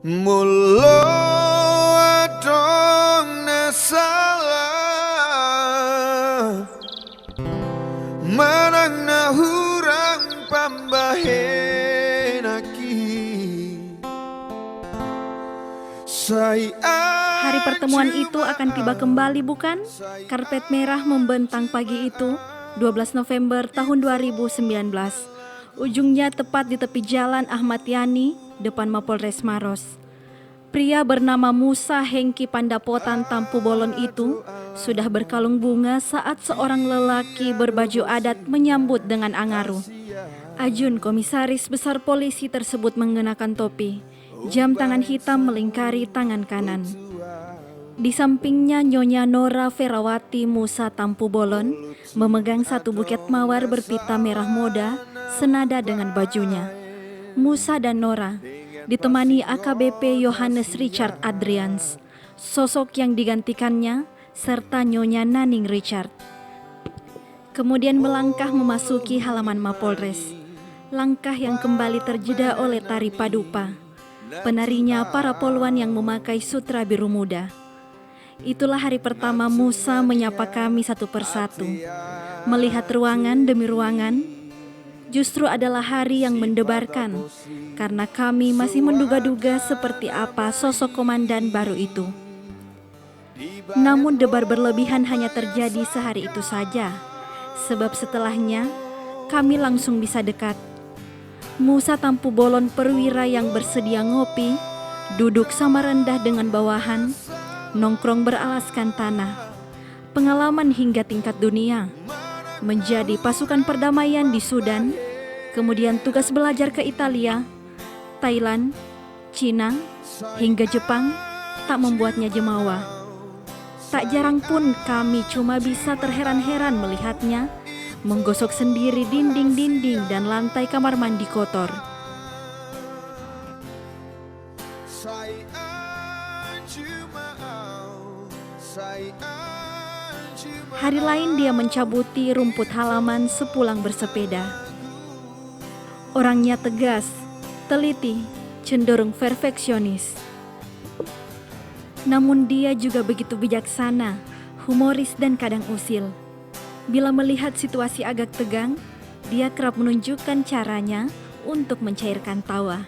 Mulo adong nasalah manang nahurang pambahen Hari pertemuan itu akan tiba kembali, bukan? Karpet merah membentang pagi itu, 12 November tahun 2019. Ujungnya tepat di tepi jalan Ahmad Yani, depan Mapolres Maros. Pria bernama Musa Hengki Pandapotan Tampu Bolon itu sudah berkalung bunga saat seorang lelaki berbaju adat menyambut dengan angaru. Ajun, komisaris besar polisi tersebut, mengenakan topi. Jam tangan hitam melingkari tangan kanan. Di sampingnya Nyonya Nora Ferawati Musa Tampu Bolon memegang satu buket mawar berpita merah muda senada dengan bajunya. Musa dan Nora ditemani AKBP Yohanes Richard Adrians, sosok yang digantikannya, serta Nyonya Naning Richard. Kemudian melangkah memasuki halaman Mapolres. Langkah yang kembali terjeda oleh tari padupa. Penarinya para poluan yang memakai sutra biru muda. Itulah hari pertama Musa menyapa kami satu persatu. Melihat ruangan demi ruangan, justru adalah hari yang mendebarkan, karena kami masih menduga-duga seperti apa sosok komandan baru itu. Namun debar berlebihan hanya terjadi sehari itu saja, sebab setelahnya kami langsung bisa dekat. Musa Tampu Bolon perwira yang bersedia ngopi, duduk sama rendah dengan bawahan, nongkrong beralaskan tanah, pengalaman hingga tingkat dunia, menjadi pasukan perdamaian di Sudan, kemudian tugas belajar ke Italia, Thailand, Cina, hingga Jepang, tak membuatnya jemawa. Tak jarang pun kami cuma bisa terheran-heran melihatnya menggosok sendiri dinding-dinding dan lantai kamar mandi kotor. Hari lain dia mencabuti rumput halaman sepulang bersepeda. Orangnya tegas, teliti, cenderung perfeksionis. Namun dia juga begitu bijaksana, humoris dan kadang usil. Bila melihat situasi agak tegang, dia kerap menunjukkan caranya untuk mencairkan tawa.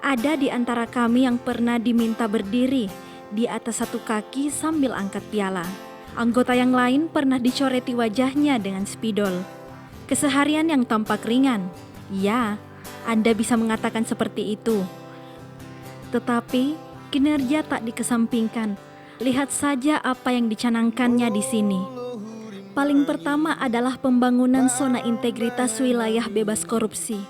Ada di antara kami yang pernah diminta berdiri di atas satu kaki sambil angkat piala. Anggota yang lain pernah dicoreti wajahnya dengan spidol. Keseharian yang tampak ringan. Ya, Anda bisa mengatakan seperti itu. Tetapi kinerja tak dikesampingkan. Lihat saja apa yang dicanangkannya di sini. Paling pertama adalah pembangunan zona integritas wilayah bebas korupsi.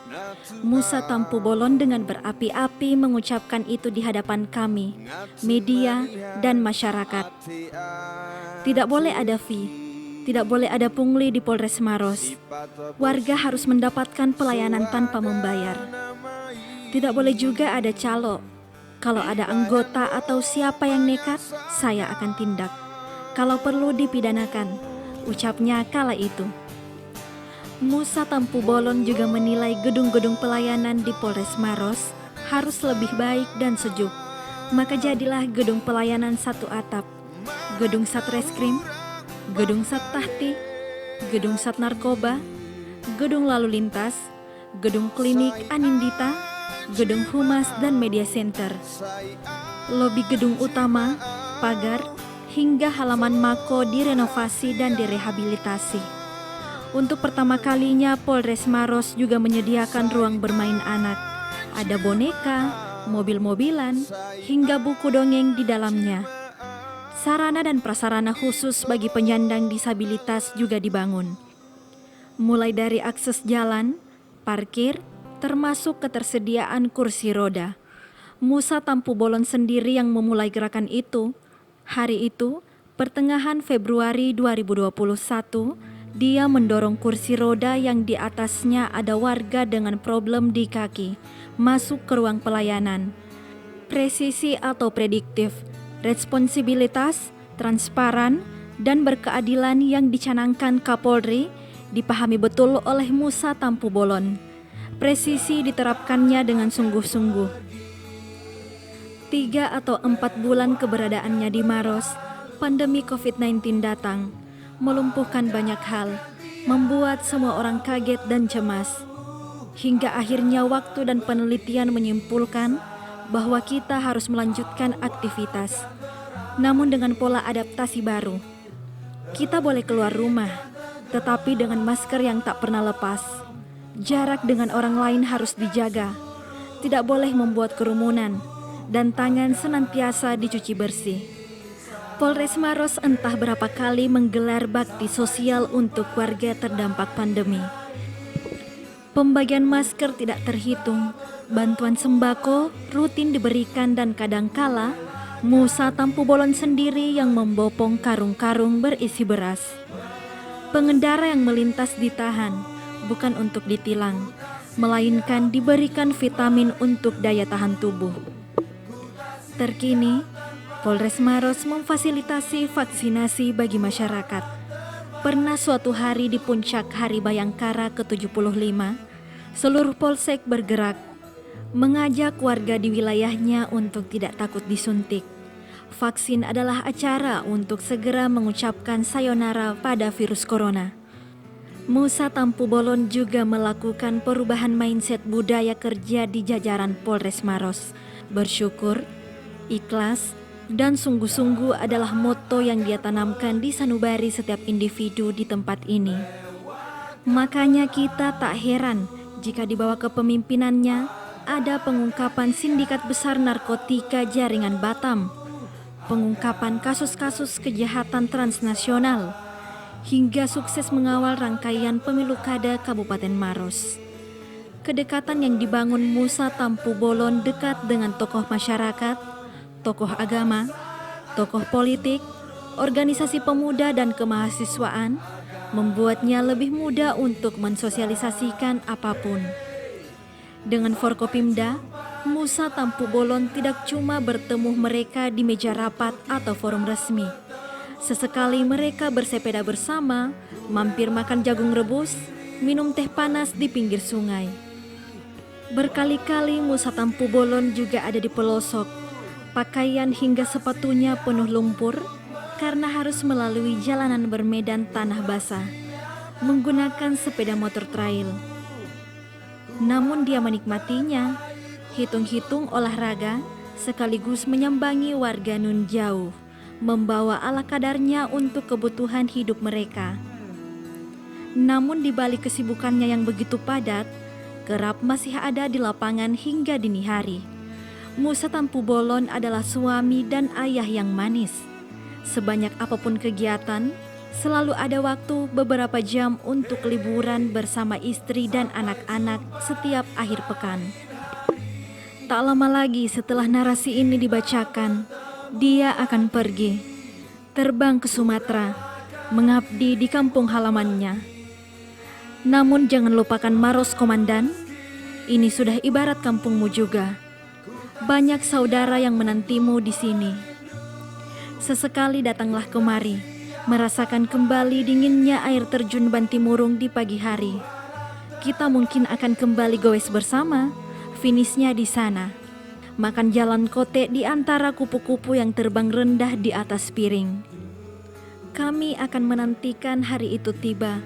Musa Tampu Bolon dengan berapi-api mengucapkan itu di hadapan kami, media, dan masyarakat. Tidak boleh ada fee, tidak boleh ada pungli di Polres Maros. Warga harus mendapatkan pelayanan tanpa membayar. Tidak boleh juga ada calo. Kalau ada anggota atau siapa yang nekat, saya akan tindak. Kalau perlu dipidanakan, ucapnya kala itu. Musa Tampu Bolon juga menilai gedung-gedung pelayanan di Polres Maros harus lebih baik dan sejuk. Maka jadilah gedung pelayanan satu atap, gedung Satreskrim, gedung Sattahti, gedung Sat Narkoba, gedung Lalu Lintas, gedung Klinik Anindita, gedung Humas dan Media Center, lobi gedung utama, pagar, hingga halaman mako direnovasi dan direhabilitasi. Untuk pertama kalinya Polres Maros juga menyediakan ruang bermain anak. Ada boneka, mobil-mobilan, hingga buku dongeng di dalamnya. Sarana dan prasarana khusus bagi penyandang disabilitas juga dibangun. Mulai dari akses jalan, parkir, termasuk ketersediaan kursi roda. Musa Tampu Bolon sendiri yang memulai gerakan itu. Hari itu, pertengahan Februari 2021, dia mendorong kursi roda yang di atasnya ada warga dengan problem di kaki masuk ke ruang pelayanan. Presisi atau prediktif, responsibilitas, transparan, dan berkeadilan yang dicanangkan Kapolri dipahami betul oleh Musa Tampu Bolon. Presisi diterapkannya dengan sungguh-sungguh. 3 atau 4 bulan keberadaannya di Maros, pandemi COVID-19 datang, melumpuhkan banyak hal, membuat semua orang kaget dan cemas. Hingga akhirnya waktu dan penelitian menyimpulkan bahwa kita harus melanjutkan aktivitas, namun dengan pola adaptasi baru. Kita boleh keluar rumah, tetapi dengan masker yang tak pernah lepas. Jarak dengan orang lain harus dijaga, tidak boleh membuat kerumunan, dan tangan senantiasa dicuci bersih. Polres Maros entah berapa kali menggelar bakti sosial untuk warga terdampak pandemi. Pembagian masker tidak terhitung, bantuan sembako rutin diberikan dan kadangkala Musa Tampu Bolon sendiri yang membopong karung-karung berisi beras. Pengendara yang melintas ditahan, bukan untuk ditilang, melainkan diberikan vitamin untuk daya tahan tubuh. Terkini, Polres Maros memfasilitasi vaksinasi bagi masyarakat. Pernah suatu hari di puncak Hari Bayangkara ke-75, seluruh polsek bergerak, mengajak warga di wilayahnya untuk tidak takut disuntik. Vaksin adalah acara untuk segera mengucapkan sayonara pada virus corona. Musa Tampu Bolon juga melakukan perubahan mindset budaya kerja di jajaran Polres Maros. Bersyukur, ikhlas, dan sungguh-sungguh adalah moto yang dia tanamkan di sanubari setiap individu di tempat ini. Makanya kita tak heran jika di bawah kepemimpinannya ada pengungkapan sindikat besar narkotika jaringan Batam, pengungkapan kasus-kasus kejahatan transnasional, hingga sukses mengawal rangkaian pemilu kada Kabupaten Maros. Kedekatan yang dibangun Musa Tampu Bolon dekat dengan tokoh masyarakat, tokoh agama, tokoh politik, organisasi pemuda dan kemahasiswaan membuatnya lebih mudah untuk mensosialisasikan apapun. Dengan Forkopimda, Musa Tampu Bolon tidak cuma bertemu mereka di meja rapat atau forum resmi. Sesekali mereka bersepeda bersama, mampir makan jagung rebus, minum teh panas di pinggir sungai. Berkali-kali Musa Tampu Bolon juga ada di pelosok. Pakaian hingga sepatunya penuh lumpur karena harus melalui jalanan bermedan tanah basah, menggunakan sepeda motor trail. Namun dia menikmatinya, hitung-hitung olahraga sekaligus menyambangi warga nun jauh, membawa ala kadarnya untuk kebutuhan hidup mereka. Namun di balik kesibukannya yang begitu padat, kerap masih ada di lapangan hingga dini hari. Musa Tampu Bolon adalah suami dan ayah yang manis. Sebanyak apapun kegiatan, selalu ada waktu beberapa jam untuk liburan bersama istri dan anak-anak setiap akhir pekan. Tak lama lagi setelah narasi ini dibacakan, dia akan pergi, terbang ke Sumatera, mengabdi di kampung halamannya. Namun jangan lupakan Maros Komandan, ini sudah ibarat kampungmu juga. Banyak saudara yang menantimu di sini. Sesekali datanglah kemari, merasakan kembali dinginnya air terjun Bantimurung di pagi hari. Kita mungkin akan kembali goes bersama, finishnya di sana. Makan jalan kote di antara kupu-kupu yang terbang rendah di atas piring. Kami akan menantikan hari itu tiba,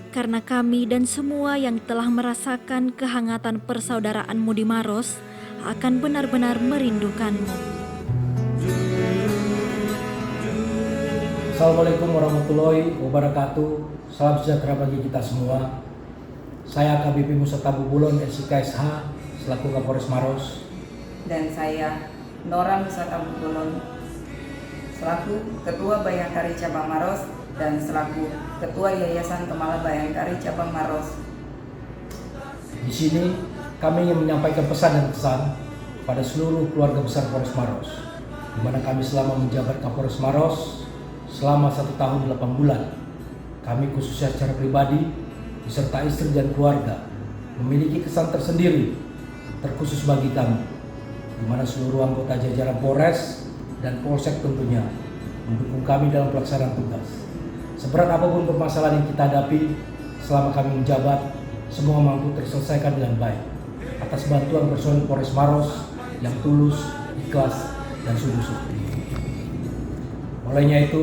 karena kami dan semua yang telah merasakan kehangatan persaudaraanmu di Maros akan benar-benar merindukanmu. Assalamualaikum warahmatullahi wabarakatuh. Salam sejahtera bagi kita semua. Saya AKBP Musa Tampu Bolon SIKSH selaku Kapolres Maros. Dan saya Nora Musa Tampu Bolon selaku Ketua Bayangkari Cabang Maros dan selaku Ketua Yayasan Kemala Bayangkari Cabang Maros. Di sini kami ingin menyampaikan pesan dan kesan pada seluruh keluarga besar Polres Maros, di mana kami selama menjabat Kapolres Maros selama 1 tahun 8 bulan. Kami khususnya secara pribadi beserta istri dan keluarga memiliki kesan tersendiri terkhusus bagi kami, di mana seluruh anggota jajaran Polres dan Polsek tentunya mendukung kami dalam pelaksanaan tugas. Seberat apapun permasalahan yang kita hadapi selama kami menjabat, semua mampu terselesaikan dengan baik atas bantuan personil Polres Maros yang tulus, ikhlas, dan sungguh seperti itu. Olehnya itu,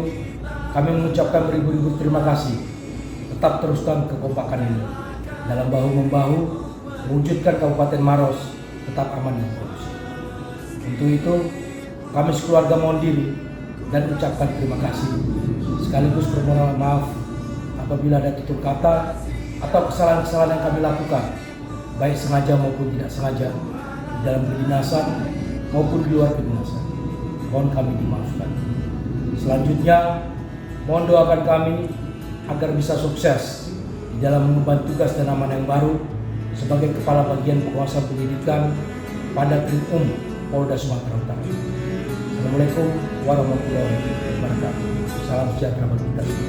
kami mengucapkan beribu-ribu terima kasih. Tetap teruskan kekompakan ini dalam bahu-membahu mewujudkan Kabupaten Maros tetap aman dan kondusif. Untuk itu, kami sekeluarga mohon diri dan ucapkan terima kasih, sekaligus permohonan maaf apabila ada tutur kata atau kesalahan-kesalahan yang kami lakukan, baik sengaja maupun tidak sengaja, di dalam kedinasan maupun di luar kedinasan. Mohon kami dimaafkan. Selanjutnya, mohon doakan kami agar bisa sukses di dalam mengemban tugas dan amanah yang baru sebagai Kepala Bagian Penguasa Pendidikan pada Krim Polda Sumatera Utara. Assalamualaikum warahmatullahi wabarakatuh. Salam sejahtera bagi kita semua.